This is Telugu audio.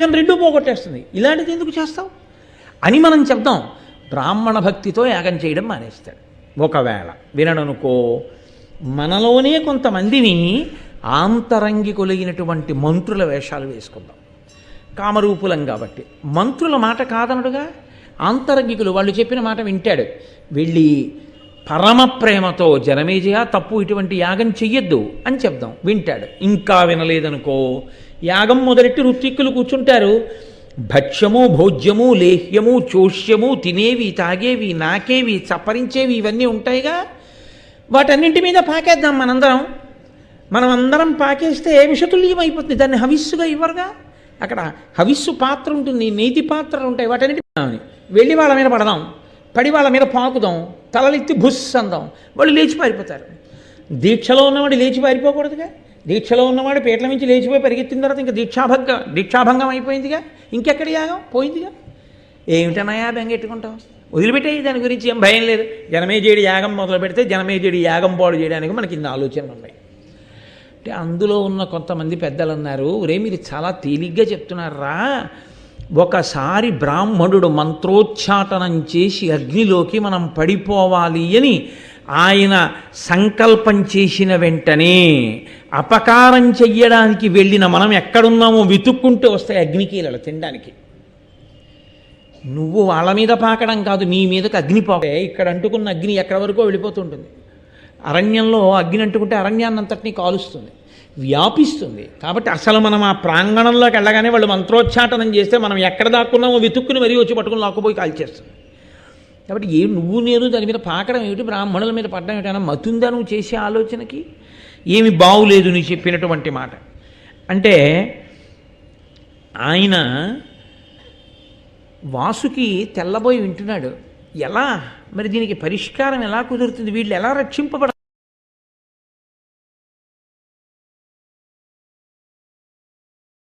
రెండూ పోగొట్టేస్తుంది. ఇలాంటిది ఎందుకు చేస్తావు అని మనం చెప్దాం. బ్రాహ్మణ భక్తితో యాగం చేయడం మానేస్తాడు. ఒకవేళ వినడనుకో, మనలోనే కొంతమందిని ఆంతరంగికులైనటువంటి మంత్రుల వేషాలు వేసుకుందాం. కామరూపులం కాబట్టి మంత్రుల మాట కాదనడుగా, ఆంతరంగికులు వాళ్ళు చెప్పిన మాట వింటాడు. వెళ్ళి పరమ ప్రేమతో జనమేజయ తప్పు, ఇటువంటి యాగం చెయ్యొద్దు అని చెప్దాం. వింటాడు. ఇంకా వినలేదనుకో, యాగం మొదలెట్టి ఋత్విక్కులు కూర్చుంటారు. భక్ష్యము, భోజ్యము, లేహ్యము, చోష్యము, తినేవి, తాగేవి, నాకేవి, చప్పరించేవి ఇవన్నీ ఉంటాయిగా, వాటన్నింటి మీద పాకేద్దాం మనం అందరం పాకేస్తే విషతుల్యం అయిపోతుంది. దాన్ని హవిస్సుగా ఇవ్వరుగా. అక్కడ హవిస్సు పాత్ర ఉంటుంది, నేతి పాత్రలు ఉంటాయి, వాటన్నిటి వెళ్ళి వాళ్ళ మీద పడదాం, పడి వాళ్ళ మీద పాకుదాం, తలలెత్తి బుస్ అందాం, వాళ్ళు లేచి పారిపోతారు. దీక్షలో ఉన్నవాడు లేచి పారిపోకూడదుగా. దీక్షలో ఉన్నవాడు పీటల నుంచి లేచిపోయి పరిగెత్తిన తర్వాత ఇంకా దీక్షాభంగం అయిపోయిందిగా, ఇంకెక్కడ యాగం పోయిందిగా. ఏమిటనయా బెంగెట్టుకుంటాం, వదిలిపెట్టాయి, దాని గురించి ఏం భయం లేదు. జనమేజయుడి యాగం మొదలు పెడితే జనమేజయుడి యాగం పాడు చేయడానికి మనకి ఇన్ని ఆలోచనలు ఉన్నాయి. అంటే అందులో ఉన్న కొంతమంది పెద్దలు అన్నారు, రే మీరు చాలా తేలిగ్గా చెప్తున్నారా, ఒకసారి బ్రాహ్మణుడు మంత్రోచ్చాటనం చేసి అగ్నిలోకి మనం పడిపోవాలి అని ఆయన సంకల్పం చేసిన వెంటనే అపకారం చెయ్యడానికి వెళ్ళిన మనం ఎక్కడున్నామో వెతుక్కుంటూ వస్తాయి అగ్నికీలలు తినడానికి. నువ్వు వాళ్ళ మీద పాకడం కాదు, నీ మీదకి అగ్ని పోకే. ఇక్కడ అంటుకున్న అగ్ని ఎక్కడి వరకు వెళ్ళిపోతుంటుంది. అరణ్యంలో అగ్ని అంటుకుంటే అరణ్యాన్నంతటినీ కాలుస్తుంది, వ్యాపిస్తుంది. కాబట్టి అసలు మనం ఆ ప్రాంగణంలోకి వెళ్ళగానే వాళ్ళు మంత్రోచ్చాటనం చేస్తే మనం ఎక్కడ దాక్కున్నామో వెతుక్కుని మరీ వచ్చి పట్టుకుని లాక్కుపోయి కాల్చేస్తుంది. కాబట్టి నువ్వు నేను దాని మీద పాకడం ఏమిటి, బ్రాహ్మణుల మీద పడడం ఏమిటైనా మతుందా నువ్వు చేసే ఆలోచనకి? ఏమి బాగులేదు నీ చెప్పినటువంటి మాట అంటే. ఆయన వాసుకి తెల్లబోయి వింటున్నాడు. ఎలా మరి దీనికి పరిష్కారం ఎలా కుదురుతుంది, వీళ్ళు ఎలా రక్షింపబడ